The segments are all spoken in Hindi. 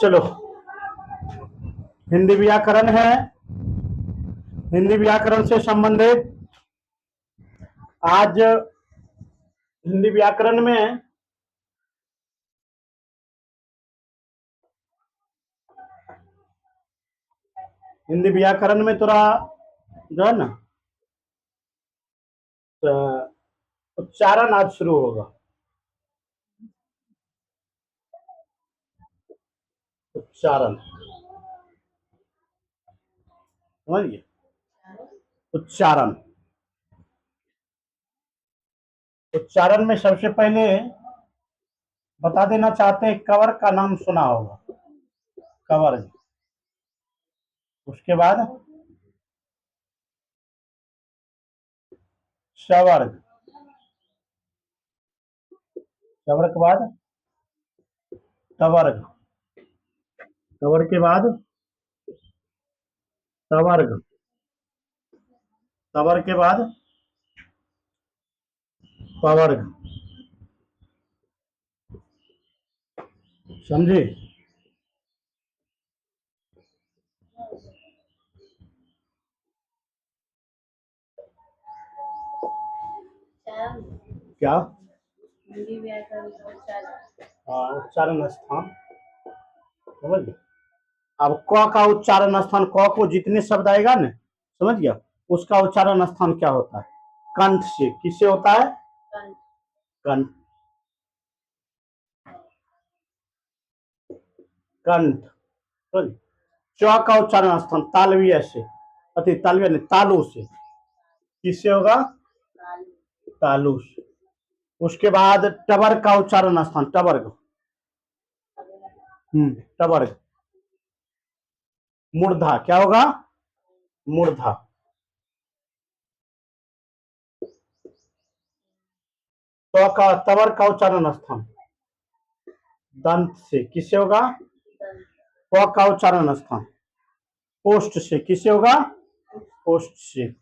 चलो, हिंदी व्याकरण है। हिंदी व्याकरण से संबंधित आज हिंदी व्याकरण में थोड़ा जो है ना उच्चारण आज शुरू होगा। उच्चारण समझिए। उच्चारण उच्चारण में सबसे पहले बता देना चाहते हैं, कवर का नाम सुना होगा। कवर, उसके बाद सवर्ग, सवर्ग के बाद तवर्ग, तवर्ग के बाद तवर्ग, तवर्ग के बाद पवर्ग। समझे? क्या? उच्चारण स्थान समझ गया। अब क का उच्चारण स्थान, क को जितने शब्द आएगा ना, समझ गया, उसका उच्चारण स्थान क्या होता है? कंठ से। किससे होता है? कंठ। कंठ। च का उच्चारण स्थान तालव्य से, अति तालव्य नहीं, तालु से। किससे होगा? तालु से। उसके बाद टबर का उच्चारण स्थान टबर्ग। टबर्ग। मूर्धा क्या होगा? मूर्धा। तो का तवर का उच्चारण स्थान दंत से। किससे होगा? प का उच्चारण स्थान ओष्ठ से। किससे होगा? ओष्ठ से।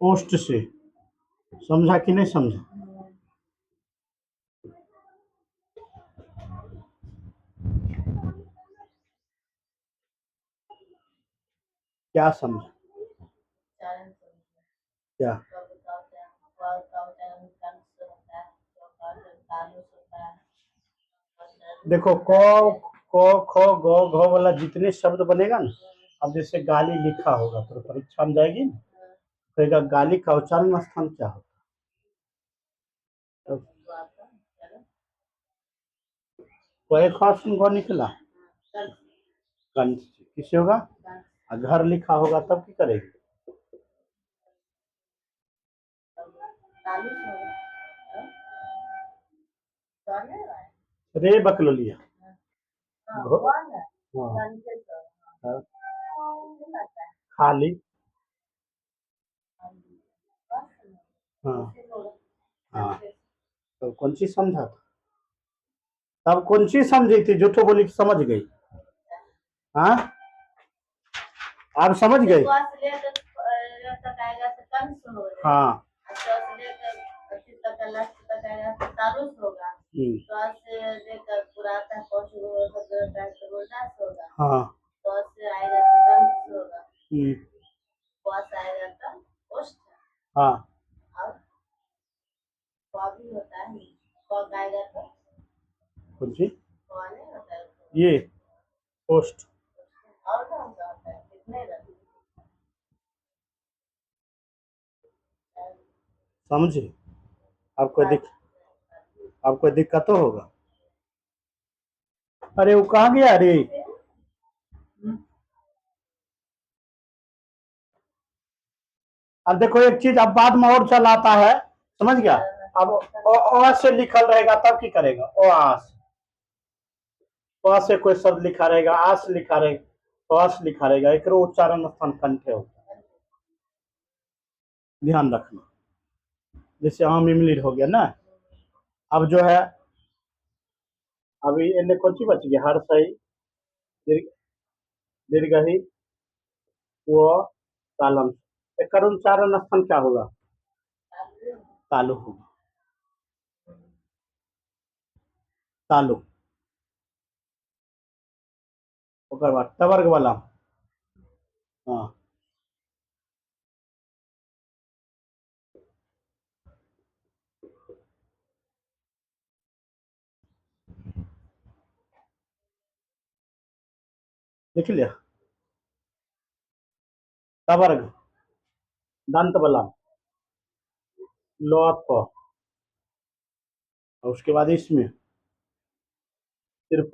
ओष्ठ से। समझा कि नहीं समझा? क्या समझा? क्या? देखो, क ख ग घ वाला जितने शब्द बनेगा ना, अब जैसे गाली लिखा होगा तो परीक्षा में जाएगी ना, कहेगा गाली का उच्चारण स्थान क्या होगा? तो निकला कंठ से। किससे होगा? घर लिखा होगा तब की करेगी? रे बकलोलिया। हाँ। खाली। हाँ हाँ। तो कौन चीज समझा था? तब कौन चीज समझी थी? झूठो बोली समझ गई? हाँ, आप समझ गए? हाँ। हाँ। हाँ। कौन सी? ये पोस्ट। समझे? आपको आपको दिक्कत तो होगा। अरे वो कहाँ गया? अरे अब देखो, एक चीज अब बाद में और चल आता है, समझ गया? अब ओ से लिखल रहेगा तब की करेगा? ओ आस। ओ से कोई शब्द लिखा रहेगा, आस लिखा रहेगा, ओस लिखा रहेगा, एक उच्चारण स्थान कंठे होता है। ध्यान रखना। जैसे आम इमली हो गया ना, अब जो है अभी इन्हें कौन सी बच गया? हर सही, दीर्घ ही, वो तालम। एक उच्चारण स्थान क्या होगा? तालु होगा। तालु। ओकर बाद टवर्ग वाला। हाँ देख लिया, टवर्ग दंत वाला लोअप, और उसके बाद इसमें सिर्फ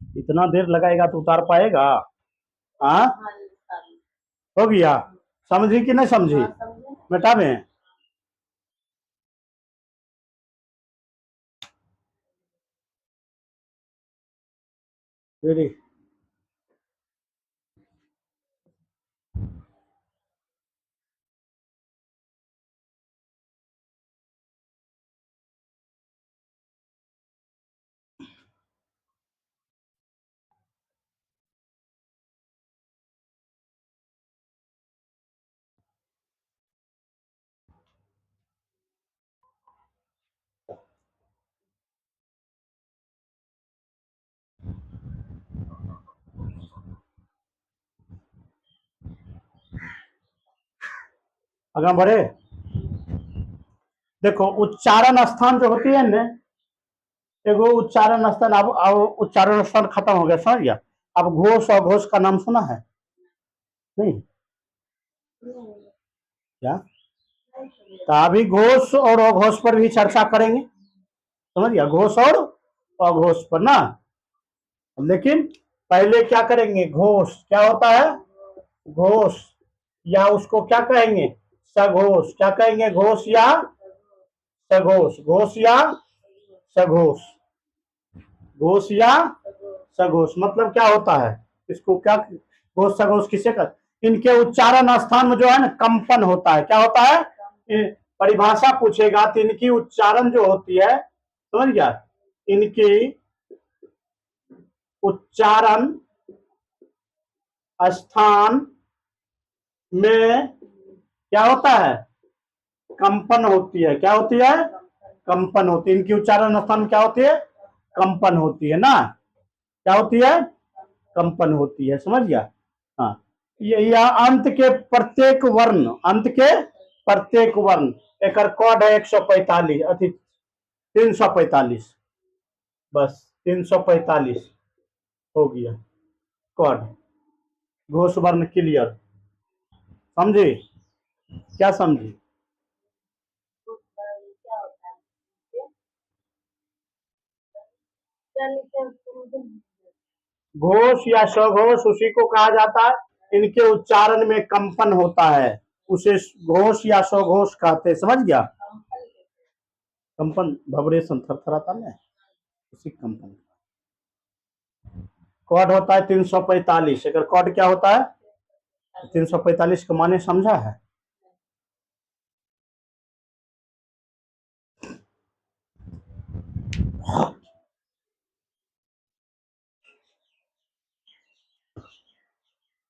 इतना देर लगाएगा तो उतार पाएगा? हाँ हो गया, समझी कि नहीं समझी? बेटा में रेडी। आगे बढ़े। देखो उच्चारण स्थान जो होती है ना, एगो उच्चारण स्थान, अब उच्चारण स्थान खत्म हो गया, समझ गया? अब घोष और घोष का नाम सुना है? नहीं क्या? तो अभी घोष और अघोष पर भी चर्चा करेंगे, समझ गया? घोष और अघोष पर ना, लेकिन पहले क्या करेंगे? घोष क्या होता है? घोष, या उसको क्या कहेंगे? सघोष। क्या कहेंगे? घोष या सघोष, घोष या सघोष, घोष या सघोष मतलब क्या होता है? इसको क्या घोष सघोष किसे कर? इनके उच्चारण स्थान में जो है ना कंपन होता है। क्या होता है? परिभाषा पूछेगा तो इनकी उच्चारण जो होती है, समझ गया? इनकी उच्चारण स्थान में क्या होता है? कंपन होती है। क्या होती है? कंपन होती है। इनकी उच्चारण स्थान में क्या होती है? कंपन होती है ना। क्या होती है? कंपन होती है, समझ गया? हाँ, यह अंत के प्रत्येक वर्ण, अंत के प्रत्येक वर्ण, एक कोड है 145 अति 345, बस 345 हो गया कोड। घोष वर्ण क्लियर, समझे? क्या समझी? घोष या सघोष उसी को कहा जाता है, इनके उच्चारण में कंपन होता है, उसे घोष या सघोष कहते हैं, समझ गया? कंपन वाइब्रेशन थरथराता है, उसी कंपन। कोड होता है 345। अगर कोड क्या होता है? 345 का माने समझा है?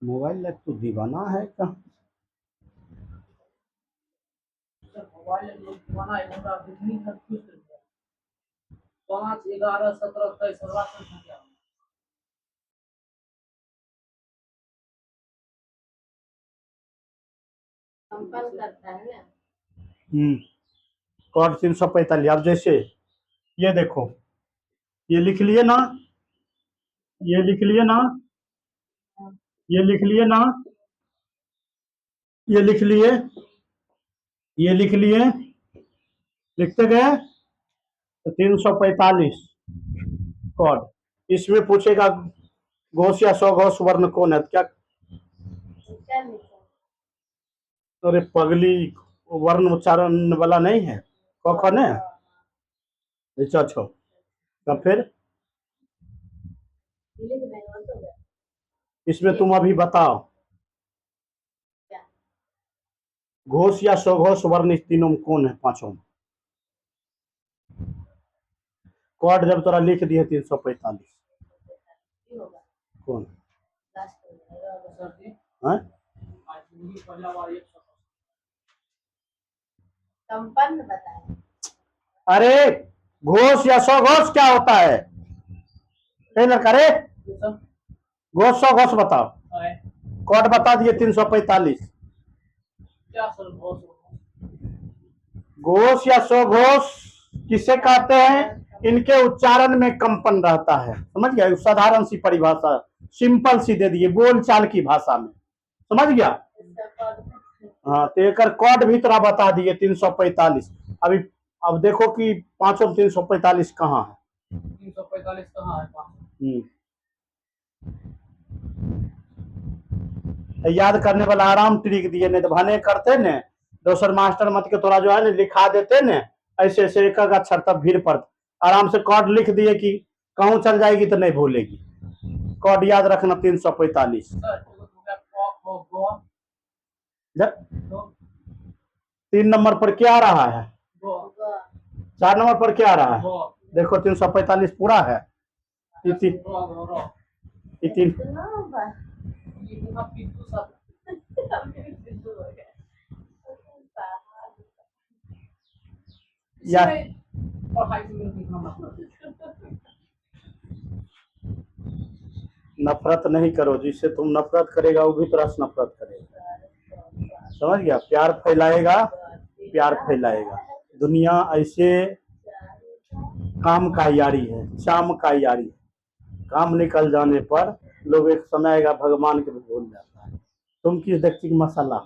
मोबाइल लग तो दीवाना है क्या? मोबाइल दीवाना है, 5 11 17 23 कंपन करता है ना। कोड 345। अब जैसे ये देखो, ये लिख लिए ना, ये लिख लिए ना, ये लिख लिए ना, ये लिख लिए, ये लिख लिए, लिखते गए तो 345 कोड। इसमें पूछेगा घोष या स्वघोष वर्ण कौन है, क्या? अरे पगली, वर्ण उच्चारण वाला नहीं है, कौन है? अच्छा, तब फिर इसमें तुम अभी बताओ, घोष या स्वघोष वर्ण इस तीनों में कौन है? पांचों में कोड जब तोरा लिख दिए 345, कौन है? कंपन बताए। अरे घोष या स्वघोष क्या होता है? लड़का रे, घोष स्वघोष बताओ। कोड बता दिए 345। क्या सर घोष या स्वघोष किसे कहते हैं? इनके उच्चारण में कंपन रहता है, समझ गया? साधारण सी परिभाषा, सिंपल सी दे दिए, बोलचाल की भाषा में, समझ गया? हाँ, तो एक कोड भी तोरा बता दिए 345। अभी अब देखो कि पांचों 345 कहाँ है? 345 कहाँ है? याद करने वाला आराम ट्रिक दिए, नहीं तो भने करते ने दोसर मास्टर मत के तोरा जो है ना लिखा देते ने ऐसे ऐसे एक अक्षर, तब भीड़ पड़ता। आराम से कोड लिख दिए कि कहूं चल जाएगी तो नहीं भूलेगी। कोड याद रखना 345। 3 नंबर पर क्या आ रहा है? 4 नंबर पर क्या आ रहा है? देखो 345 पूरा है। या नफरत नहीं करो, जिससे तुम नफरत करेगा वो भी तरह से नफरत करेगा, समझ गया? प्यार फैलाएगा, प्यार फैलाएगा। दुनिया ऐसे काम का यारी है, शाम का यारी है। काम निकल जाने पर लोग एक समय आएगा भगवान के भी भूल जाता है। तुम किस देखती की मसाला?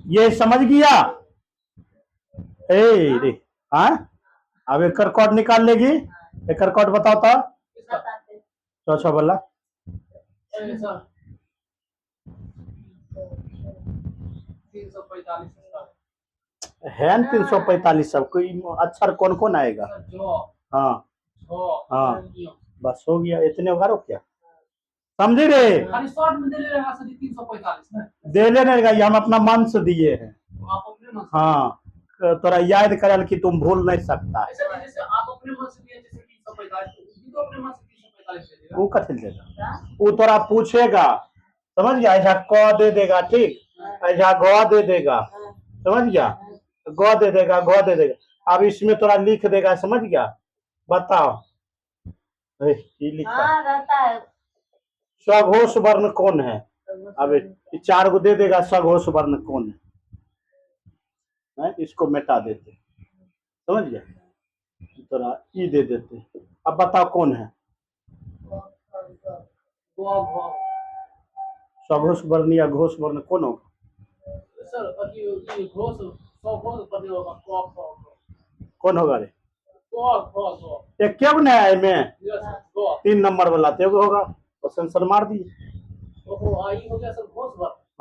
ये समझ गया? ए रे, हाँ अब एक कोड निकाल लेगी। एक कोड बताओ तो। चौथा बोला है 345। सब कोई अक्षर कौन कौन आएगा? हाँ हाँ, बस हो गया, इतने उगारो क्या? समझे रे? दे लेने का, हम अपना मन से दिए हैं। हाँ, तोरा याद करल कि तुम भूल नहीं सकता। वो कथी देगा? वो तोरा पूछेगा, समझ गया? ऐसा क दे देगा, ठीक, ऐसा ग दे देगा, समझ गया? ग दे देगा, घ दे देगा। अब इसमें तोरा लिख देगा, समझ गया? बताओ लिखा स्वघोष वर्ण कौन है? अब 4 गो दे देगा, स्वघोष वर्ण कौन है? इसको मिटा देते, समझ गया? तोरा ई दे देते। अब बताओ कौन है? स्वघोष वर्ण या घोष वर्ण कौन होगा? कौन होगा रे? एक क्यों नहीं है में 3 नंबर वाला तो होगा, तो सेंसर मार दिए।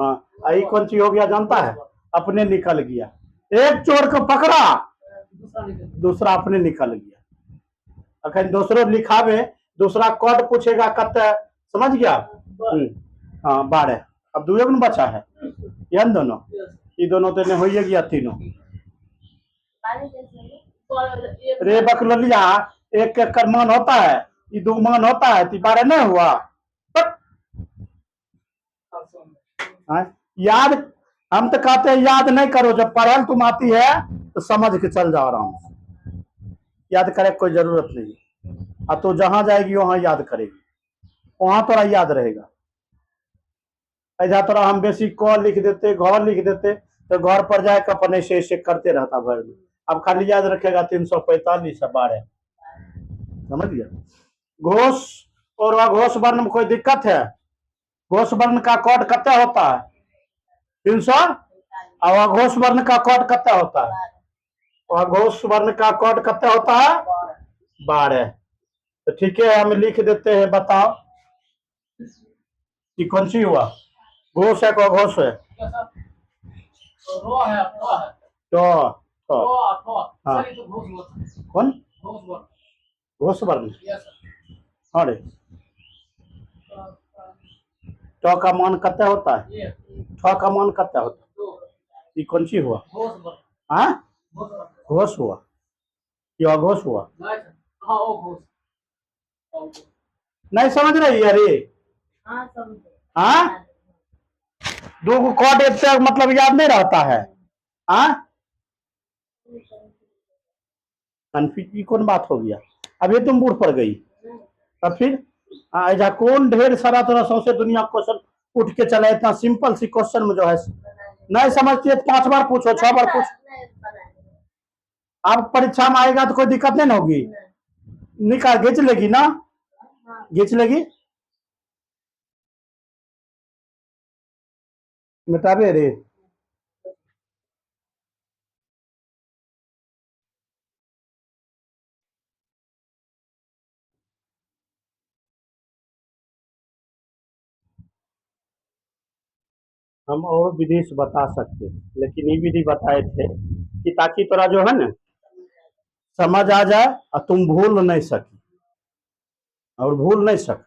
हाँ, आई कौन चीज हो गया जानता है? अपने निकल गया। एक चोर को पकड़ा, दूसरा अपने निकल गया। अखन दूसरो लिखावे, दूसरा कोड पूछेगा कत, समझ गया? हाँ 12। अब दुए न बचा है, ये दोनों, ये दोनों तो नहीं हो गया तीनों। रे बकलिया, एक एक कर मान होता है, ये 2 मान होता है, 12 नहीं हुआ। याद, हम तो कहते हैं याद नहीं करो, जब पढ़ल तुम आती है तो समझ के चल जाओ आराम से। याद करे कोई जरूरत नहीं। अब तो जहां जाएगी वहां याद करेगी, वहां तोरा याद रहेगा। ऐसा तोरा हम बेसी क लिख देते, घर लिख देते, तो घर पर जाकर अपने से ऐसे करते रहता भर दिन। अब खाली याद रखेगा 345 है 12, समझ गया? घोष और अघोष वर्ण में कोई दिक्कत है? घोष वर्ण का कोड कत्ते होता है? 300। और अघोष वर्ण का कोड कत्ते होता है? अघोष वर्ण का कोड कत्ते होता है? 12। तो ठीक है, हम लिख देते हैं। बताओ कि कौन सी हुआ, घोष है को घोष है? तो हाँ, कौन घोष वर्ण? हाँ रे, तो का मान कत्ते होता है? ठ का मान कत्ते होता है? ये कौन सी हुआ? हाँ, घोष हुआ या अघोष हुआ? नहीं समझ रही है रे? हाँ, दो को कॉट एक से मतलब याद नहीं रहता है। हाँ, कन्फ्यूज की कौन बात हो गया? अब ये तुम बूढ़ पड़ गई तब फिर ऐसा कौन ढेर सारा तरह सौ से दुनिया क्वेश्चन उठ के चला, इतना सिंपल सी क्वेश्चन में जो है नहीं समझती है तो 5 बार पूछो, 6 बार पूछो। आप परीक्षा में आएगा तो कोई दिक्कत नहीं ना होगी, निकाल घींच लेगी ना, घींच लेगी। मिटाबे रे, हम और विधि से बता सकते, लेकिन ये विधि बताए थे कि ताकि तोरा जो है ना समझ आ जाए और तुम भूल नहीं सकी, और भूल नहीं सक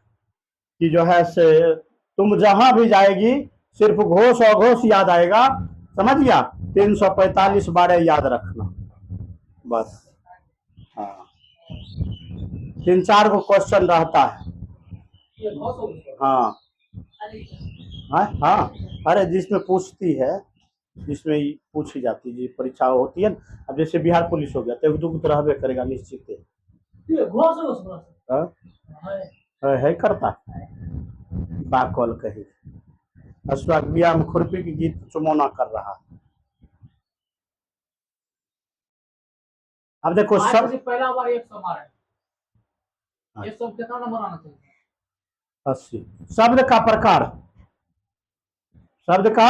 कि जो है से तुम जहां भी जाएगी सिर्फ घोष और घोष याद आएगा, समझ गया? 345 बारे याद रखना बस। हाँ, 3-4 को क्वेश्चन रहता है। ये बहुत हो गया। हाँ अरे हाँ हाँ, अरे जिसमें पूछती है, जिसमें ही पूछी जाती है, जी परीक्षा होती है ना, अब जैसे बिहार पुलिस हो गया तो एक दो तो रहबे करेगा निश्चित है। ये बहुत हो गया। हाँ? है करता बाकौल कही अश्वाक बिया में खुरपी की गीत चुमौना कर रहा है। अब देखो आज सब से पहला बार 100 मारा है। 100 कितना नंबर आना चाहिए? 80 शब्द का प्रकार, शब्द का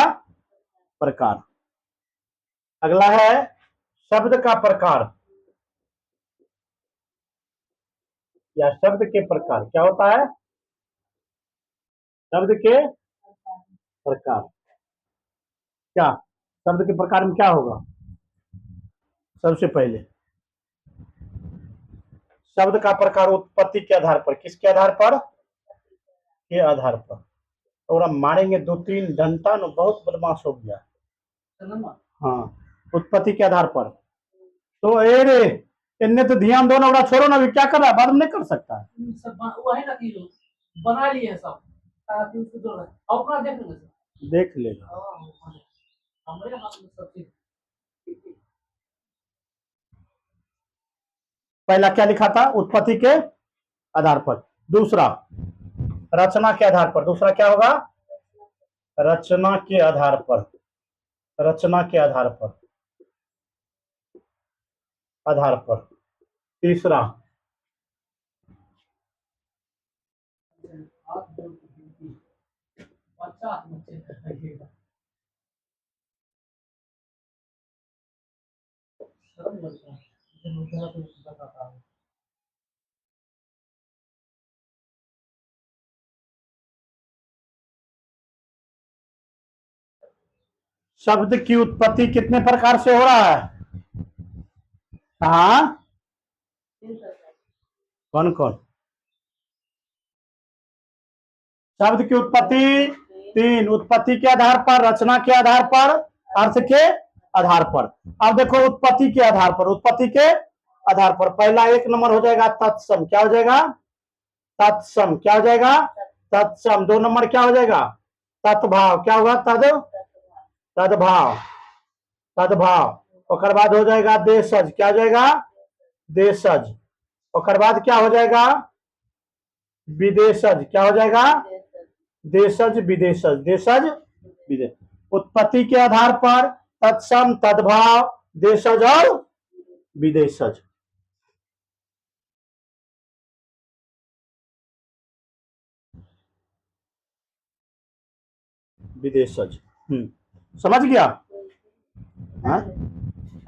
प्रकार। अगला है शब्द का प्रकार या शब्द के प्रकार। क्या होता है? शब्द के प्रकार। क्या शब्द के प्रकार में क्या होगा? सबसे पहले शब्द का प्रकार उत्पत्ति के आधार पर, किसके आधार पर? के आधार पर। और हम मारेंगे 2-3 घंटा न, बहुत बदमाश हो गया। हाँ, उत्पत्ति के आधार पर। तो ए रे इनने तो ध्यान दो ना, बड़ा छोड़ो ना, अभी क्या कर रहा है, बाद में नहीं कर सकता है। सब वो है ना कि बना लिए सब, ताकि उसको जो अपना देख लेंगे सर। देख लेगा। हमारे हाथ में सब चीज। पहला क्या लिखा था? उत्पत्ति के आधार पर। दूसरा रचना के आधार पर। दूसरा क्या होगा? रचना के आधार पर। रचना के आधार पर, आधार पर। तीसरा बच्चा मुझसे कहिएगा शर्म लगता है जब मुझे तो बताता हूँ। शब्द की उत्पत्ति कितने प्रकार से हो रहा है? हाँ, कौन कौन? शब्द की उत्पत्ति 3, उत्पत्ति के आधार पर, रचना के आधार पर, अर्थ के आधार पर। अब देखो उत्पत्ति के आधार पर, उत्पत्ति के आधार पर पहला 1 नंबर हो जाएगा तत्सम। क्या हो जाएगा? तत्सम। क्या हो जाएगा? तत्सम। 2 नंबर क्या हो जाएगा? तत्भाव। क्या होगा? तद्भाव। तद्भाव। और बाद हो जाएगा देशज। क्या हो जाएगा? देशज। और बाद क्या हो जाएगा? विदेशज। क्या हो जाएगा? देशज विदेशज। देशज विदेश। उत्पत्ति के आधार पर तत्सम, तद्भाव, देशज और विदेशज। विदेशज। समझ गया? हाँ?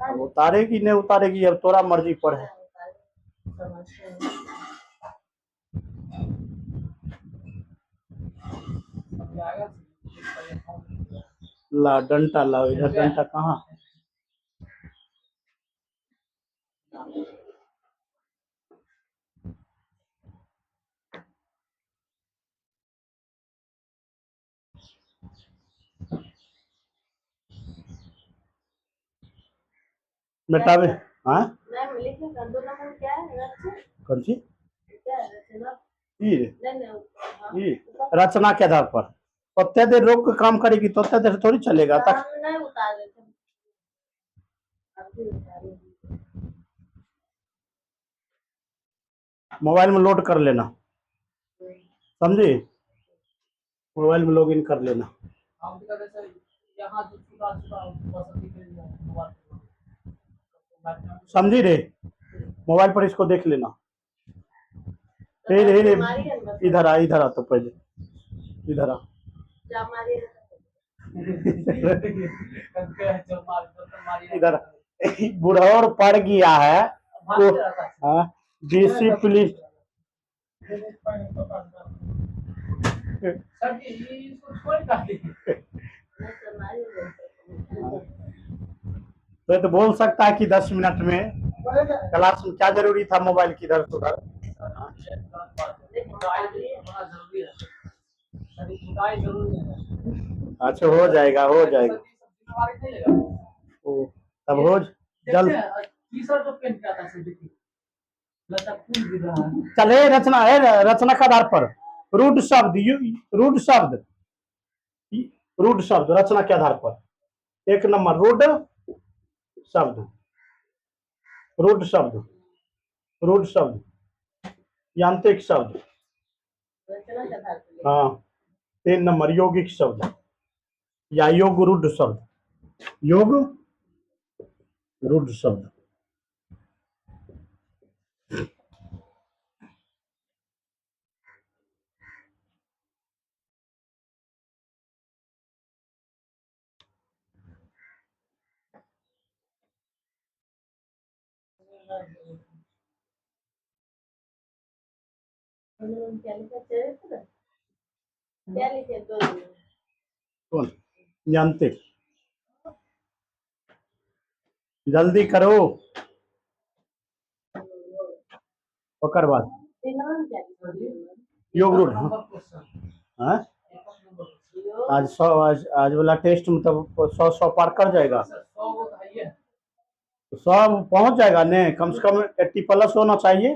अब उतारेगी नहीं उतारेगी अब तोरा मर्जी पर है। ला डंटा लाओ इधर। डंटा कहाँ? मिटावे। हाँ, कौन सी? रचना के आधार पर। उतने देर रोक के काम करेगी तो उतने देर थोड़ी चलेगा तक। हम नहीं उतार रहे थे, अभी उतारे। मोबाइल में लोड कर लेना, समझी, मोबाइल में लॉगिन कर लेना। हम भी कहते सर यहाँ जो छोटा छोटा वसती के लिए मोबाइल समझी रे, मोबाइल पर इसको देख लेना। हे रे रे, हमारी है ना, इधर आ तो पहले, इधर आ। जो हमारी है इधर बुढ़ौर पड़ गया है वो, हाँ, डिसिप्लिन। सर जी इसको छोड़ कर दीजिए। ना, तो हमारी है। तो बोल सकता है कि 10 मिनट में क्लास में क्या जरूरी था मोबाइल की इधर से उधर। अच्छा हो जाएगा, हो जाएगा। ओ, तब हो जल्द चले। रचना है, रचना के आधार पर रूढ़ शब्द, रूढ़ शब्द, रूढ़ शब्द रचना के आधार पर 1 नंबर रूढ़ शब्द, रूढ़ शब्द, रूढ़ शब्द, यांत्रिक शब्द, रचना के आधार पर हाँ। 3 नंबर यौगिक शब्द या योग रूढ़ शब्द, योग रूढ़ शब्द। क्या लिखा चेहरे पर? क्या लिखे दो दिन? कौन यांत्रिक, जल्दी करो ओकर बाद नाम क्या लिखा? योग रूढ़। हाँ, आज 100, आज वाला टेस्ट मतलब 100 पार कर जाएगा, 100 पहुंच जाएगा ने, कम से कम 80+ होना चाहिए,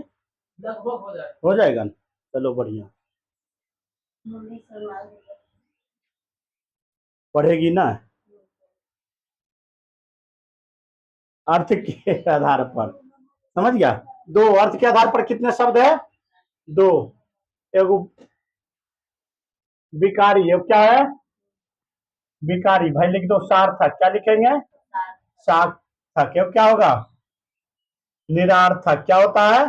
हो जाएगा न? चलो बढ़िया, मम्मी सलमान पढ़ेगी ना। अर्थ के आधार पर, समझ गया। 2 अर्थ के आधार पर कितने शब्द है? 2। एगो विकारी, अब क्या है? विकारी, भाई लिख दो सार्थक, क्या लिखेंगे? सार्थक। अब क्या होगा? निरार्थक, क्या होता है?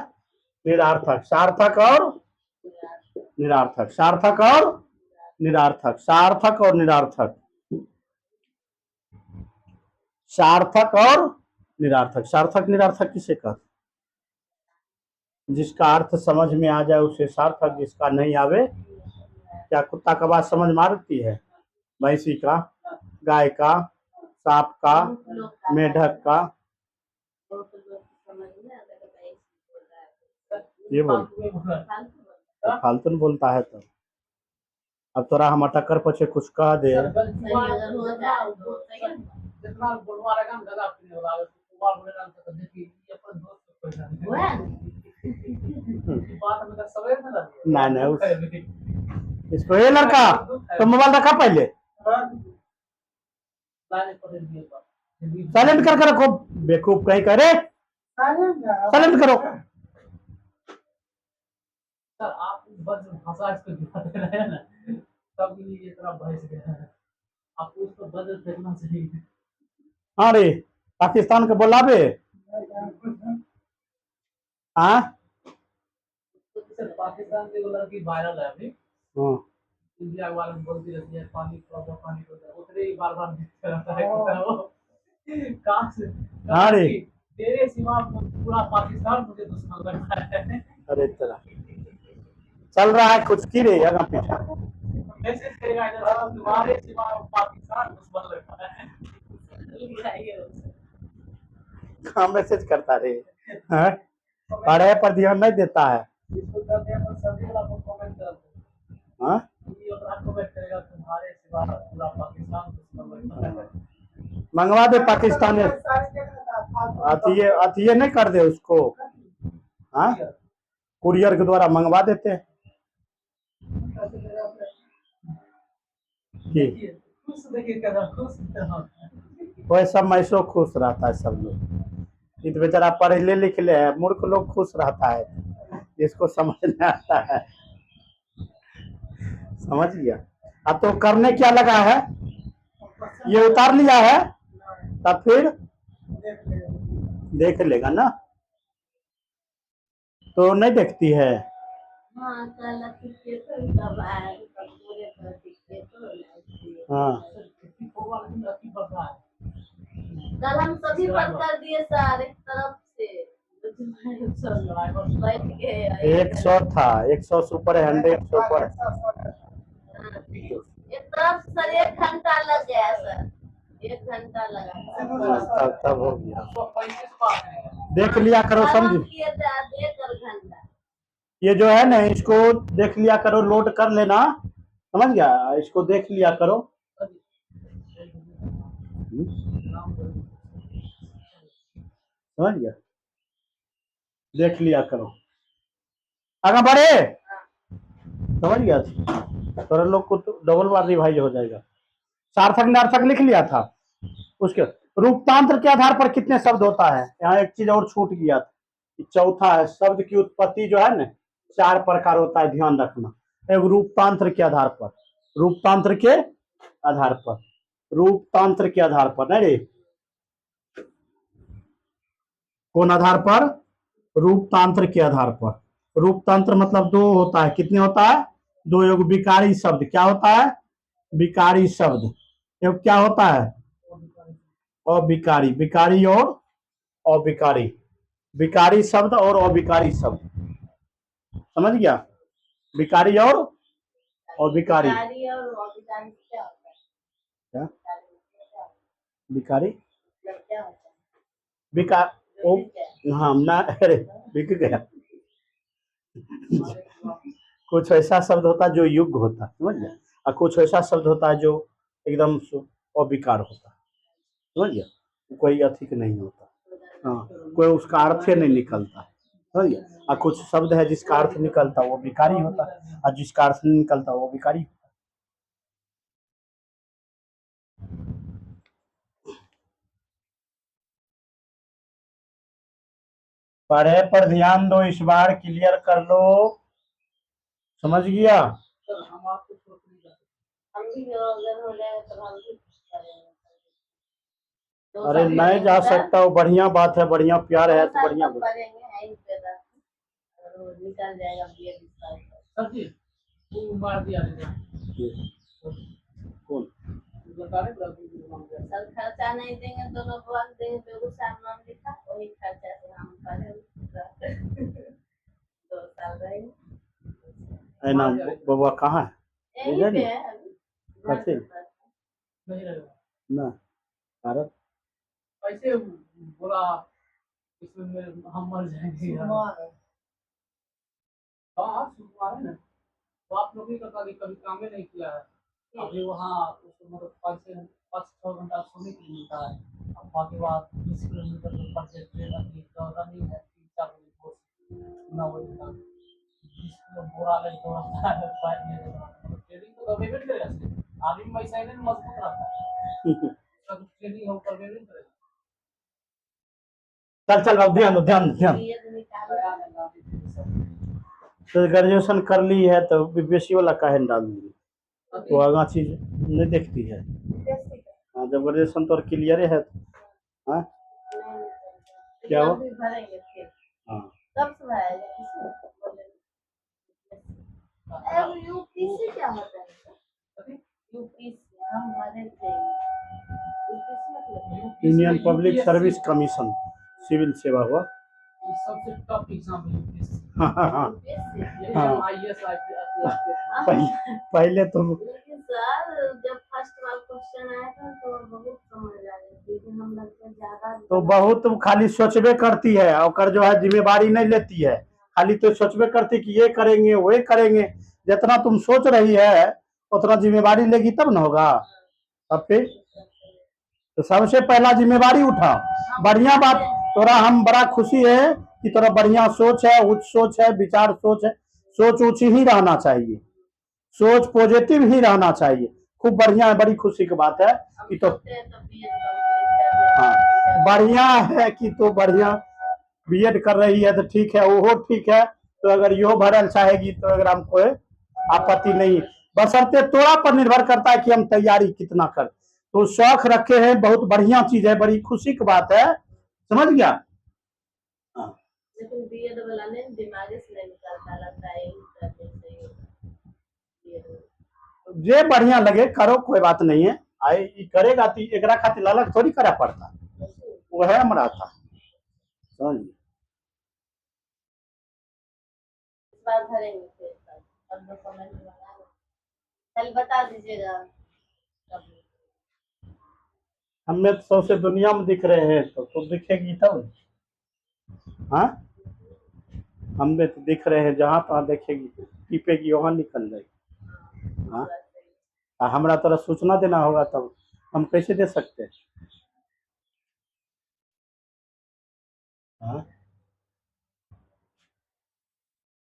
निरार्थक। सार्थक और निरार्थक, सार्थक और निरार्थक, सार्थक और निरार्थक, सार्थक और निरार्थक। सार्थक निरार्थक किसे कहते? जिसका अर्थ समझ में आ जाए उसे सार्थक, जिसका नहीं आवे। क्या कुत्ता का बात समझ में आती है? भैंसी का, गाय का, सांप का, मेढक का, ये बोल फालतू नहीं बोलता है। तो अब तोरा हम अटक्कर पछे कुछ कह दे, जितना बोलवा रहेगा हम ज्यादा फ्री होगा, अगर कुमार बोलेगा तो देखिए ये अपन दोस्त को कोई बात हमें तो सवेरे में लगी ना ना इसको, ये लड़का तो मोबाइल रखा पहले, लाने पड़े दिए बात साइलेंट करके रखो, बेवकूफ कहीं करे, साइलेंट करो। सर आप बस भाषा इसको दिखाते रहे ना, तब ये इतना बहस गया है। आपको उसको बदल फेंकना चाहिए। हाँ रे, पाकिस्तान के बोलाबे। हाँ सर पाकिस्तान की वो लड़की वायरल है अभी, हाँ, इंडिया वाले में बोलती रहती है पानी पड़ो पानी पड़ो, उतने ही बार बार दिखता रहता है वो कहाँ से हाँ रे। तेरे सिवा पूरा पाकिस्तान मुझे दुश्मन लगता है। अरे तेरा चल रहा है कुछ की रे, आगे पीछे मैसेज करेगा इधर, तुम्हारे सिवा पाकिस्तान दुश्मन लगता है। हाँ मैसेज करता रे, हाँ पढ़ाई पर ध्यान नहीं देता है। इसको करते हैं सभी वाला को कमेंट करते हैं, हाँ ये अपना कमेंट करेगा तुम्हारे सिवा पूरा पाकिस्तान दुश्मन लगता है। मंगवा दे पाकिस्तानी, अथिये नहीं कर दे उसको, हाँ कुरियर के द्वारा मंगवा देते हैं। देखिए खुश देखिए कर खुश वही सब मैसो खुश रहता है सब लोग। ये तो बेचारा पढ़े लिख ले है, मूर्ख लोग खुश रहता है, जिसको समझ में आता है। समझ गया। अब तो करने क्या लगा है, ये उतार लिया है, तब फिर देख लेगा ना, तो नहीं देखती है। हाँ कल टिकटे तो कब आए कब पूरे पर टिकटे तो लाइए। हाँ कल हम सभी बंद कर दिए सर एक तरफ से बैठ के 100 था, 100 सुपर है, 100 सुपर है। एक तरफ से सर 1 घंटा लग गया सर, 1 घंटा लगा। तब हो गया। 35 बात है। देख लिया करो, समझ। किए थे आधे एक घंटा। ये जो है ना, इसको देख लिया करो, लोड कर लेना, समझ गया, इसको देख लिया करो। समझ गया, देख लिया करो, आगे बढ़े। समझ गया, थोड़ा लोग को तो डबल बार रिवाइज हो जाएगा। सार्थक नार्थक लिख लिया था। उसके रूपतांत्र के आधार पर कितने शब्द होता है, यहाँ एक चीज और छूट गया था, चौथा है, शब्द की उत्पत्ति जो है ना 4 प्रकार होता है, ध्यान रखना। एक रूपतांत्र के आधार पर, रूपतांत्र के आधार पर, रूपतांत्र के आधार पर, नहीं रे, कौन आधार पर, रूपतांत्र के आधार पर। रूपतांत्र मतलब 2 होता है, कितने होता है, 2। एक विकारी शब्द, क्या होता है, विकारी शब्द। एक क्या होता है, अविकारी, विकारी और अविकारी, विकारी शब्द और अविकारी शब्द। समझ गया, विकारी और अविकारी। विकारी और अविकारी क्या होता है? क्या विकारी, क्या होता है? विकार ओ, हाँ ना, अरे बिक गया। कुछ ऐसा शब्द होता है जो युग होता है, समझ गया, और कुछ ऐसा शब्द होता है जो एकदम अविकार होता है, समझ गया, कोई अधिक नहीं होता। हाँ, कोई उसका अर्थ ही नहीं निकलता है, समझ गया। और कुछ शब्द है जिसका अर्थ निकलता है वो विकारी होता है, और जिसका अर्थ नहीं निकलता वो विकारी होता है। पढ़े पर ध्यान दो, इस बार क्लियर कर लो, समझ गया। सर हम आपको छोड़ नहीं जाते। हम भी अगर हो जाए तो हम भी करेंगे। अरे नहीं जा सकता, वो बढ़िया बात है, बढ़िया प्यार है तो बढ़िया बात। करेंगे यहीं पे रह, और वो निकल जाएगा बीए डिस्काउंट। सर जी वो मार दिया रहेगा कौन बता रहे हैं सर खर्चा नहीं देंगे, दोनों बगल देंगे, बेगूसराय नाम लिखा, वही खर्चा से हम पढ़े 2 साल रहेंगे। है ना, बबुआ कहाँ है, यहीं पे है अभी। कथी नहीं रहेगा ना, भारत ऐसे बोला इसमें हम मर जाएंगे यार। हाँ सुकुमार है ना, तो आप लोग ही कभी काम ही नहीं किया है। अभी वहाँ मतलब 5-6 घंटा सोने के लिए मिलता है, अब बाकी बात 20 किलोमीटर पर ट्रेन अभी रनिंग है 3-4 बजे 9 बजे तक 20 किलो बोरा ले दौड़ता है पैर में, ट्रेनिंग तो कभी भी करेगा आदमी वैसा ही नहीं मजबूत रहता है, सब ट्रेनिंग हो कर भी नहीं करेगा। चल चल अब ध्यान दो, ध्यान ध्यान। तो ग्रेजुएशन कर ली है तो बीपीएससी वाला काहे डाल दी, वो आगा चीज नहीं देखती है। हाँ, जब ग्रेजुएशन तो क्लियर है तो, हाँ क्या हुआ, भरेंगे फिर हाँ कब से भराएगा यूपीसी क्या होता है? यूपीसी हम भरे थे, union public service commission, civil सेवा हुआ। सबसे टफ एग्जाम है यूपीएससी। हाँ हाँ हाँ हाँ आईएएस आईपीएस। पहले तो लेकिन सर जब फर्स्ट बार क्वेश्चन आया था तो बहुत समझ आ गया, लेकिन हम लगता ज्यादा तो बहुत खाली सोचबे करती है, और जो है जिम्मेवारी नहीं लेती है, खाली तो सोचबे करती कि ये करेंगे वो करेंगे। जितना तुम सोच रही है उतना जिम्मेवारी लेगी तब ना होगा। अब फिर तो सबसे पहला जिम्मेवारी उठा, बढ़िया बात, तोरा हम बड़ा खुशी है कि तोरा बढ़िया सोच है, उच्च सोच है, विचार सोच है, सोच ऊंची ही रहना चाहिए, सोच पॉजिटिव ही रहना चाहिए, खूब बढ़िया है, बड़ी खुशी की बात है हम कि तो सोचते हैं तो बीएड कंप्लीट कर हाँ लें। बढ़िया है कि तो बढ़िया बीएड कर रही है तो ठीक है, वो ठीक है। तो अगर यो भरल चाहेगी तो अगर हम कोई आपत्ति नहीं, बशर्ते तोड़ा पर निर्भर करता है कि हम तैयारी कितना कर। तो शौक रखे हैं, बहुत बढ़िया चीज है, बड़ी खुशी की बात है, समझ गया। हाँ। लेकिन बीएड वाला ने दिमाग से नहीं निकलता, लगता है यही करने से बीएड। जे बढ़िया लगे करो, कोई बात नहीं है। आई ई करेगा तो एकरा खातिर अलग थोड़ी करे पड़ता, वह हमारा था, समझ। इस बार भरेंगे फिर अब डॉक्यूमेंट मंगा लो, कल बता दीजिएगा कब। हमें तो सौसे दुनिया में दिख रहे हैं तो दिखेगी तब। हाँ हमें तो दिख रहे हैं, जहाँ तहाँ देखेगी टिपेगी वहाँ निकल जाएगी। हाँ हमारा तरह सूचना देना होगा तब हम कैसे दे सकते हैं। हाँ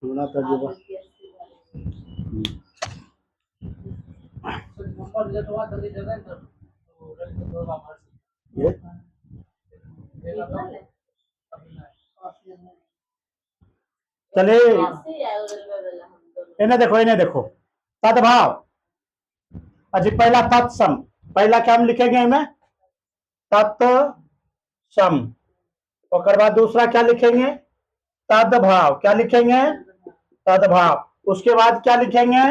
हमारा तजुर्बा नंबर जटवा जल्दी दे दें तो रेल के दौरा भर ये चले इन्हें देखो, इन्हें देखो तद्भाव। अच्छा पहला तत्सम, पहला क्या हम लिखेंगे इनमें तत्सम, और बाद दूसरा क्या लिखेंगे तद्भाव, क्या लिखेंगे तद्भाव। उसके बाद क्या लिखेंगे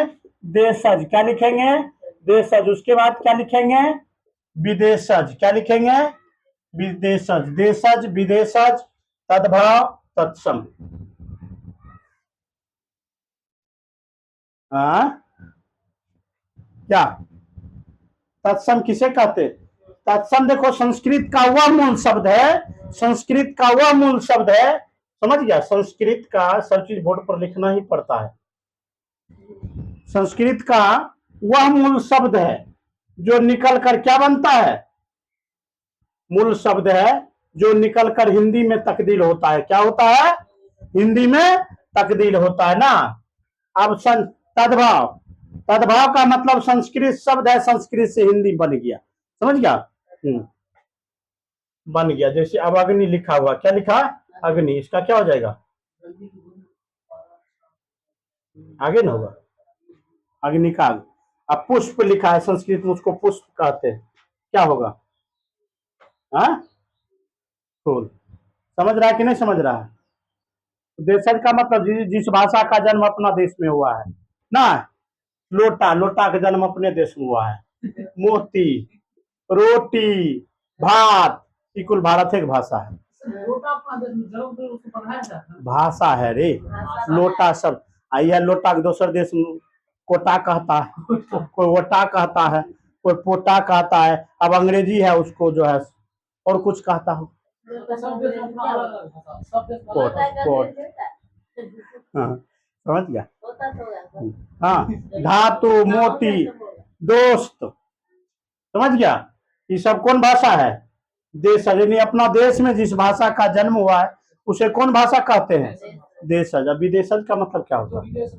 देशज, क्या लिखेंगे देशज। उसके बाद क्या लिखेंगे विदेशज, क्या लिखेंगे विदेशज, देशज विदेशज तद्भाव तत्सम। हाँ क्या तत्सम किसे कहते? तत्सम देखो संस्कृत का वह मूल शब्द है, संस्कृत का वह मूल शब्द है, समझ गया। संस्कृत का सब चीज बोर्ड पर लिखना ही पड़ता है। संस्कृत का वह मूल शब्द है जो निकल कर क्या बनता है, मूल शब्द है जो निकल कर हिंदी में तकदील होता है। क्या होता है हिंदी में तकदील होता है ना। अब तद्भाव, तद्भाव का मतलब संस्कृत शब्द है, संस्कृत से हिंदी बन गया, समझ गया। बन गया। जैसे अब अग्नि लिखा हुआ, क्या लिखा अग्नि, इसका क्या हो जाएगा आगे ना होगा अग्निकाल। अब पुष्प लिखा है संस्कृत में, उसको पुष्प कहते हैं, क्या होगा हाँ फूल। समझ रहा है कि नहीं समझ रहा है। देशज का मतलब जिस भाषा का जन्म अपना देश में हुआ है ना। लोटा, लोटा का जन्म अपने देश में हुआ है। मोती, रोटी, भात, ये कुल भारत एक भाषा है, भाषा है रे। लोटा सब आइए, लोटा के दूसर देश में कोटा कहता है, कोई वोटा कहता है, कोई पोटा कहता है। अब अंग्रेजी है उसको जो है और कुछ कहता हूँ हाँ समझ गया। हाँ धातु, मोती, दोस्त, समझ गया। ये सब कौन भाषा है देशज, यानी अपना देश में जिस भाषा का जन्म हुआ है उसे कौन भाषा कहते हैं देशज। अब विदेशज का मतलब क्या होता है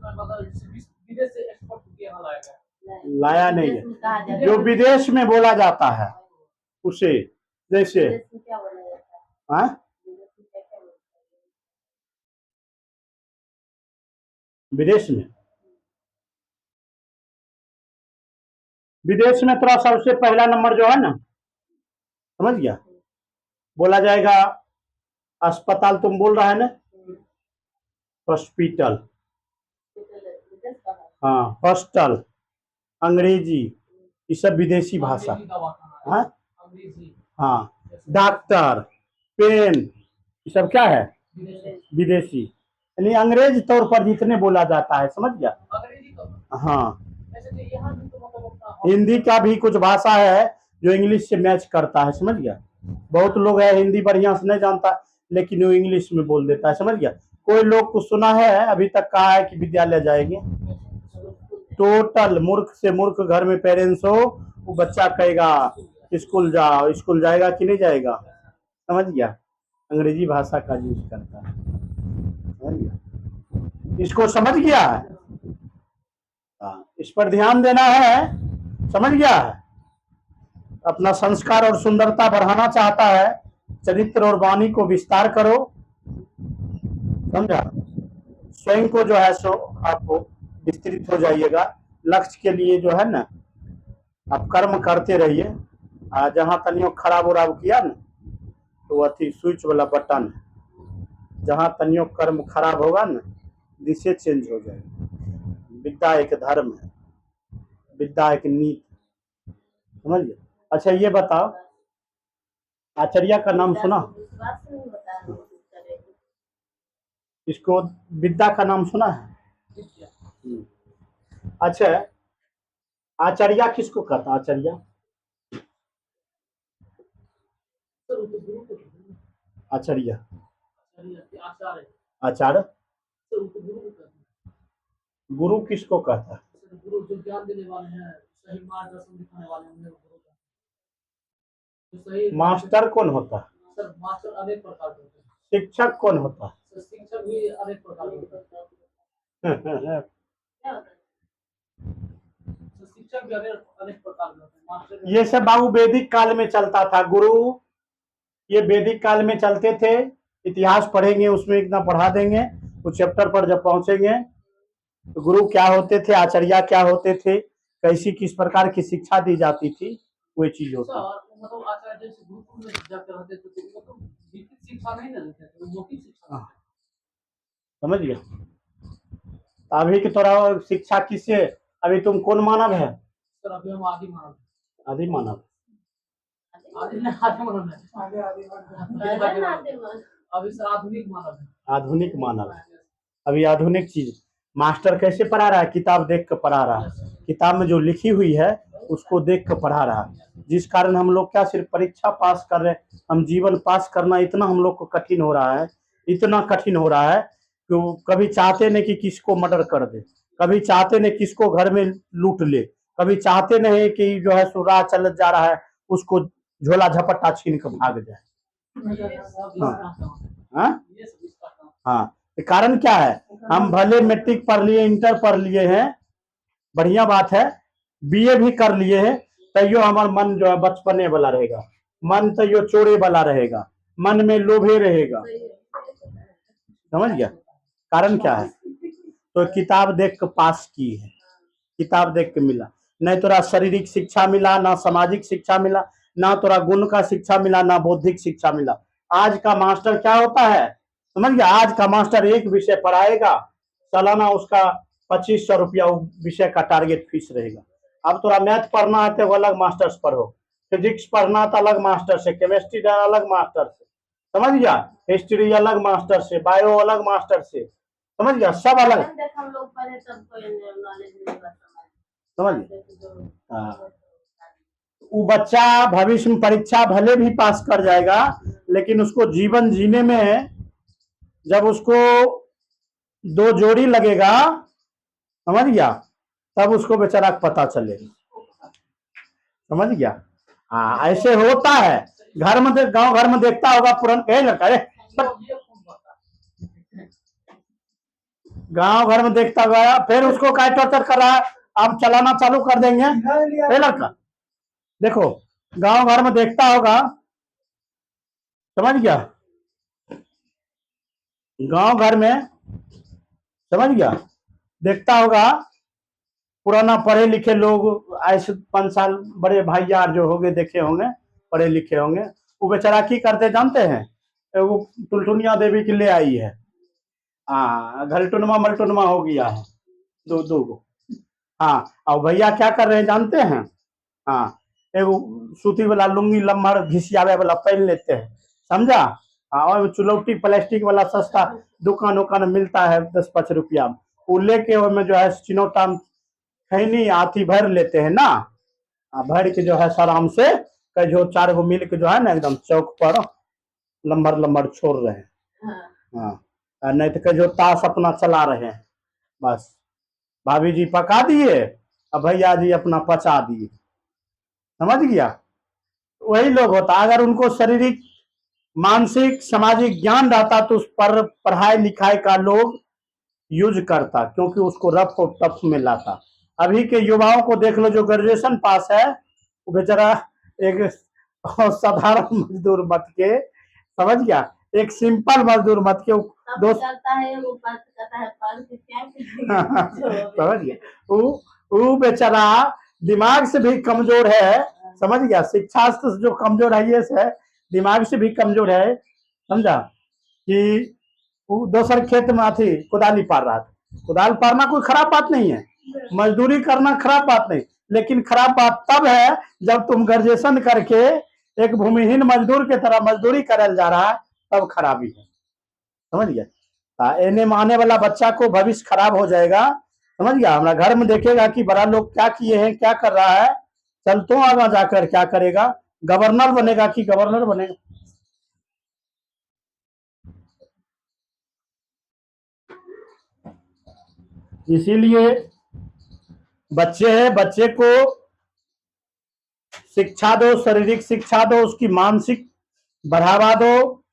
लाया नहीं है, जो विदेश में बोला जाता है उसे। जैसे हाँ विदेश में, विदेश में थोड़ा सबसे पहला नंबर जो है ना, समझ गया, बोला जाएगा अस्पताल। तुम बोल रहा है ना हॉस्पिटल, हाँ हॉस्टल, अंग्रेजी, ये सब विदेशी भाषा। हाँ हाँ डॉक्टर, पेन, ये सब क्या है विदेशी, यानी अंग्रेज तौर पर जितने बोला जाता है, समझ गया। हाँ हिंदी का भी कुछ भाषा है जो इंग्लिश से मैच करता है, समझ गया। बहुत लोग है हिंदी बढ़िया से नहीं जानता लेकिन वो इंग्लिश में बोल देता है, समझ गया। कोई लोग को सुना है अभी तक कहा है कि विद्यालय जाएंगे, टोटल मूर्ख से मूर्ख घर में पेरेंट्स हो, वो बच्चा कहेगा स्कूल जाओ, स्कूल जाएगा कि नहीं जाएगा, समझ गया। अंग्रेजी भाषा का यूज करता है, समझ गया। इसको समझ गया है। इस पर ध्यान देना है, समझ गया है। अपना संस्कार और सुंदरता बढ़ाना चाहता है, चरित्र और वाणी को विस्तार करो, समझा। स्वयं को जो है सो आप विस्तृत हो जाइएगा। लक्ष्य के लिए जो है ना आप कर्म करते रहिए। जहां तनियो खराब उराब किया ना तो अथी स्विच वाला बटन है, जहां तनियो कर्म खराब होगा ना दिशा चेंज हो जाएगी। विद्या एक धर्म है, विद्या एक नीति, समझिए। अच्छा ये बताओ, आचार्य का नाम सुना? विश्वास नहीं होता है, वो करेगी। इसको विद्या का नाम सुना है? अच्छा, आचार्य किसको कहता है? आचार्य सर वो तो गुरु को कहते हैं। आचार्य आचार्य आचार्य सर वो तो गुरु को कहते हैं। गुरु किसको कहता है? सर गुरु जो ज्ञान देने वाले हैं, सही मार्गदर्शन दिखाने वाले हैं, उन्हें गुरु कहते हैं। जो सही मास्टर कौन होता है? सर मास्टर अनेक प्रकार के होते हैं। शिक्षक कौन होता है? सर शिक्षक भी अनेक प्रकार के होते हैं। क्या होता है? सर शिक्षक भी अनेक प्रकार के होते हैं। मास्टर भी ये सब बाबू वैदिक काल में चलता था। गुरु ये वैदिक काल में चलते थे। इतिहास पढ़ेंगे उसमें इतना पढ़ा देंगे। उस चैप्टर पर जब पहुंचेंगे तो गुरु क्या होते थे, आचार्य क्या होते थे, कैसी किस प्रकार की शिक्षा दी जाती थी, वही चीज होती है। सर मतलब आचार्य जैसे गुरुकुल में जाते रहते थे तो मतलब लिखित शिक्षा नहीं ना देते थे, वो मौखिक शिक्षा देते थे। समझ गया। अभी की तरह शिक्षा किससे, अभी तुम कौन मानव है? सर अभी हम आदि मानव हैं। आदि मानव। आदि नहीं, आदि मानव है। पहले ना आते मन। अभी सर आधुनिक मानव है। आधुनिक मानव। अभी आधुनिक चीज मास्टर कैसे पढ़ा रहा है? किताब देख कर पढ़ा रहा है। किताब में जो लिखी हुई है उसको देख कर पढ़ा रहा है, जिस कारण हम लोग क्या सिर्फ परीक्षा पास कर रहे हैं, हम जीवन पास करना इतना हम लोग को कठिन हो रहा है, इतना कठिन हो रहा है कि वो कभी चाहते नहीं कि किसको मर्डर कर दे, कभी चाहते नहीं किसको घर में लूट ले, कभी चाहते नहीं कि जो है सो राह चल जा रहा है उसको झोला झपट्टा छीन कर भाग जाए। हाँ ये सब इसका काम। हाँ, तो कारण क्या है? हम भले मैट्रिक पढ़ लिए, इंटर पढ़ लिए हैं, बढ़िया बात है, बीए भी कर लिए हैं, तैयो हमारा मन जो है बचपने वाला रहेगा, मन तैयो चोरे वाला रहेगा, मन में लोभे रहेगा। समझ गया? कारण क्या है? तो किताब देख के पास की है, किताब देख के मिला। नहीं तोरा शारीरिक शिक्षा मिला, ना सामाजिक शिक्षा मिला, ना तोरा गुण का शिक्षा मिला, ना बौद्धिक शिक्षा मिला। आज का मास्टर क्या होता है समझ गया? आज का मास्टर एक विषय पढ़ाएगा, सालाना उसका 2500 रुपया विषय का टारगेट फीस रहेगा। अब तोरा मैथ पढ़ना है तो अलग मास्टर से पढ़ो, फिजिक्स पढ़ना तो अलग मास्टर से, केमिस्ट्री अलग मास्टर से, समझ गया, हिस्ट्री अलग मास्टर से, बायो अलग मास्टर से, समझ गया, सब अलग। देख हम लोग पढ़े तब कोई नॉलेज नहीं बता। समझ गया? हाँ। वो बच्चा भविष्य में परीक्षा भले भी पास कर जाएगा, लेकिन उसको जीवन जीने में जब उसको दो जोड़ी लगेगा, समझ गया, तब उसको बेचारा पता चलेगा। समझ गया? हाँ, ऐसे होता है। घर में गांव घर में देखता होगा पुरान लड़का है, गांव घर में देखता होगा, फिर उसको क्या टॉर्चर कर रहा है, आप चलाना चालू कर देंगे। ए लड़का देखो, गांव घर में देखता होगा, समझ गया, गांव घर में समझ गया, देखता होगा पुराना पढ़े लिखे लोग, ऐसे 5 साल बड़े भाई यार जो होंगे देखे होंगे, पढ़े लिखे होंगे, वो बेचारा की करते जानते हैं? वो टुलटुनिया देवी के ले आई है, हाँ, घलटुनमा मलटुनमा हो गया है, दो दो गो। हाँ, और भैया क्या कर रहे हैं जानते हैं? हाँ, एगो सूती वाला लुंगी लम्बा घिसियावे वाला पहन लेते हैं, समझा। हाँ, और चुलौटी प्लास्टिक वाला सस्ता दुकान उकान मिलता है 10-5 रुपया, वो लेके उसमें जो है चिनोटा खैनी आती भर लेते हैं ना, भर के जो है आराम से कहो 4 गो मिल के जो है ना एकदम चौक पर लंबर लंबर छोड़ रहे हैं। हाँ, नहीं तो कहो ताश अपना चला रहे हैं, बस भाभी जी पका दिए और भैया जी अपना पचा दिए, समझ गया? वही लोग होता। अगर उनको शारीरिक मानसिक सामाजिक ज्ञान रहता तो उस पर पढ़ाई लिखाई का लोग यूज करता, क्योंकि उसको रफ और टफ में लाता। अभी के युवाओं को देख लो, जो ग्रेजुएशन पास है वो बेचारा एक साधारण मजदूर मत के, समझ गया, एक सिंपल मजदूर मत के सब दोस्त करता है वो बात कहता है पढ़ के क्या करेंगे समझ गया, वो बेचारा दिमाग से भी कमजोर है, समझ गया, शिक्षा से जो कमजोर है ये से दिमाग से भी कमजोर है, समझा, कि वो दोसर खेत में अथी कुदाली पार रहा था। कुदाल पारना कोई खराब बात नहीं है, मजदूरी करना खराब बात नहीं, लेकिन खराब बात तब है जब तुम ग्रेजुएशन करके एक भूमिहीन मजदूर के तरह मजदूरी करल जा रहा है, तब खराबी है, समझ गया। एने में आने वाला बच्चा को भविष्य खराब हो जाएगा, समझ गया। हमारा घर में देखेगा कि बड़ा लोग क्या किए हैं, क्या कर रहा है, चल तो आगे जाकर क्या करेगा, गवर्नर बनेगा कि गवर्नर बनेगा। इसीलिए बच्चे हैं, बच्चे को शिक्षा दो, शारीरिक शिक्षा दो, उसकी मानसिक बढ़ावा दो,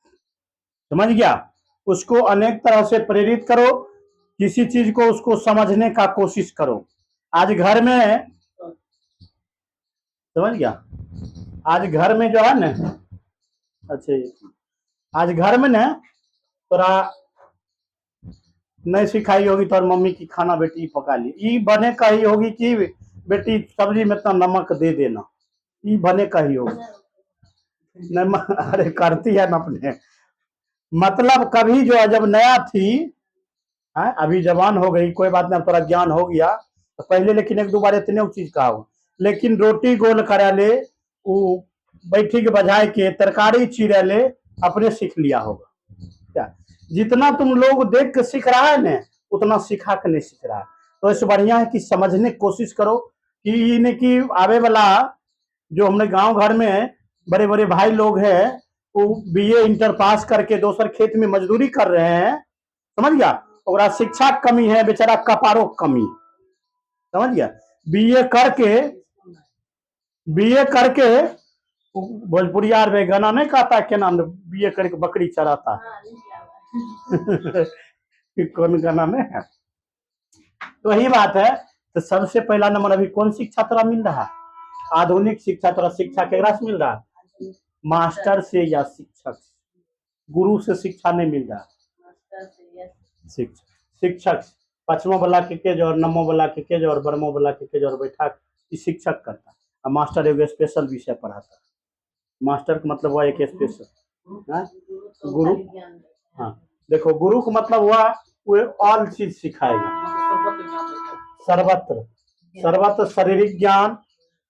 समझ गया, उसको अनेक तरह से प्रेरित करो, किसी चीज को उसको समझने का कोशिश करो। आज घर में, समझ गया, आज घर में जो है ना, अच्छा, आज घर में ना थोड़ा नहीं सिखाई होगी तो मम्मी की खाना बेटी पका ली, ये बने का ही होगी कि बेटी सब्जी में तो नमक दे देना, ये बने का ही होगी। नहीं अरे करती है ना अपने, मतलब कभी जो है जब नया थी है, अभी जवान हो गई कोई बात नहीं, थोड़ा ज्ञान हो गया तो पहले लेकिन एक दो बार इतने चीज कहा हो, लेकिन रोटी गोल करा ले, वो बैठी के बजाय के तरकारी चीरे ले, अपने सीख लिया होगा। क्या जितना तुम लोग देख के सीख रहा है ना, उतना सिखा के नहीं सीख रहा है। तो इससे बढ़िया है कि समझने की कोशिश करो कि इन्हें कि आवे वाला जो हमने गांव घर में बड़े बड़े भाई लोग हैं, वो बीए इंटर पास करके दोसर खेत में मजदूरी कर रहे हैं, समझ गया, और शिक्षा कमी है, बेचारा कपारो कमी, समझ गया, बीए करके भोजपुरी यार में गाना नहीं कहता क्या नाम, बीए करके बकरी चराता कौन गाना में है, तो वही बात है। तो सबसे पहला नंबर अभी कौन शिक्षा तोरा मिल रहा है, आधुनिक शिक्षा, तोरा शिक्षा केकरा से मिल रहा है, मास्टर से या शिक्षक, गुरु से शिक्षा नहीं मिल रहा, शिक्षक पांचवा वाला के केज और नवमा वाला के केज और बरमो वाला के केज और बैठा शिक्षक करता, और मास्टर एगो स्पेशल विषय पढ़ाता, मास्टर का मतलब हुआ एक स्पेशल, गुरु, हाँ देखो गुरु का मतलब हुआ वो ऑल चीज सिखाएगा, सर्वत्र, सर्वत्र शारीरिक ज्ञान,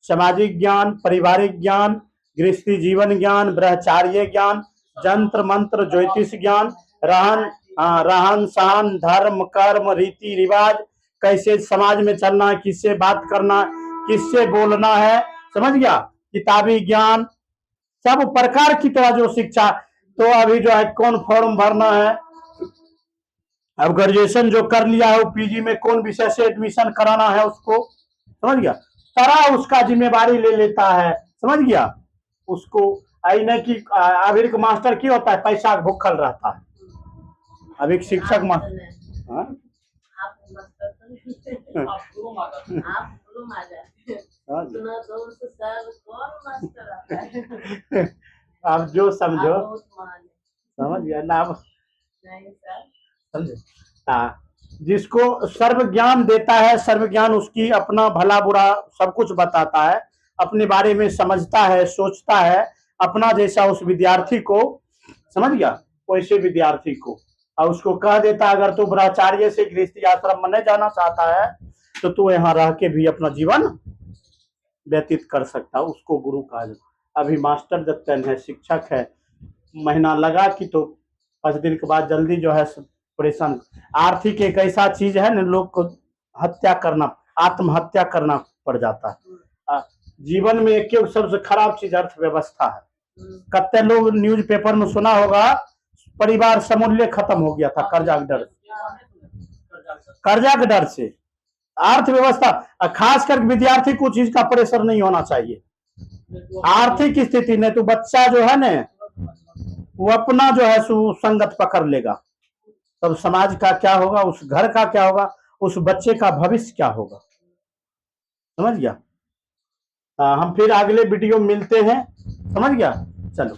सामाजिक ज्ञान, पारिवारिक ज्ञान, गृहस्थी जीवन ज्ञान, ब्रह्मचार्य ज्ञान, जंत्र मंत्र ज्योतिष ज्ञान, रहन सहन, धर्म कर्म रीति रिवाज, कैसे समाज में चलना, किससे बात करना, किससे बोलना है, समझ गया, किताबी ज्ञान, सब प्रकार की तरह जो शिक्षा। तो अभी जो है कौन फॉर्म भरना है, अब ग्रेजुएशन जो कर लिया है वो पीजी में कौन विषय से एडमिशन कराना है उसको, समझ गया, सारा उसका जिम्मेवारी ले लेता है, समझ गया, उसको आई नहीं कि अभी एक मास्टर क्या होता है, पैसा भूखल रहता है, अब एक शिक्षक आप जो समझो, समझ गया ना, आप समझे, हाँ, जिसको सर्व ज्ञान देता है, सर्व ज्ञान उसकी अपना भला बुरा सब कुछ बताता है, अपने बारे में समझता है, सोचता है, अपना जैसा उस विद्यार्थी को, समझ गया, वैसे विद्यार्थी को, और उसको कह देता अगर तू ब्रह्मचार्य से गृहस्थी आश्रम में नहीं जाना चाहता है तो तू यहाँ रह के भी अपना जीवन व्यतीत कर सकता, उसको गुरु कहा जाता। अभी मास्टर जब तक है, शिक्षक है, महीना लगा कि तो 5 दिन के बाद जल्दी जो है परेशान। आर्थिक एक ऐसा चीज है ना, लोग को हत्या करना, आत्महत्या करना पड़ जाता है। जीवन में एक सबसे खराब चीज अर्थव्यवस्था है। कत्ते लोग न्यूज पेपर में सुना होगा, परिवार समूल्य खत्म हो गया था कर्जा के डर से। अर्थव्यवस्था, खास कर विद्यार्थी को चीज का प्रेशर नहीं होना चाहिए, आर्थिक स्थिति नहीं तो बच्चा जो है ना वो अपना जो है संगत पकड़ लेगा, तब समाज का क्या होगा, उस घर का क्या होगा, उस बच्चे का भविष्य क्या होगा। समझ गया। हम फिर अगले वीडियो मिलते हैं, समझ गया। चलो।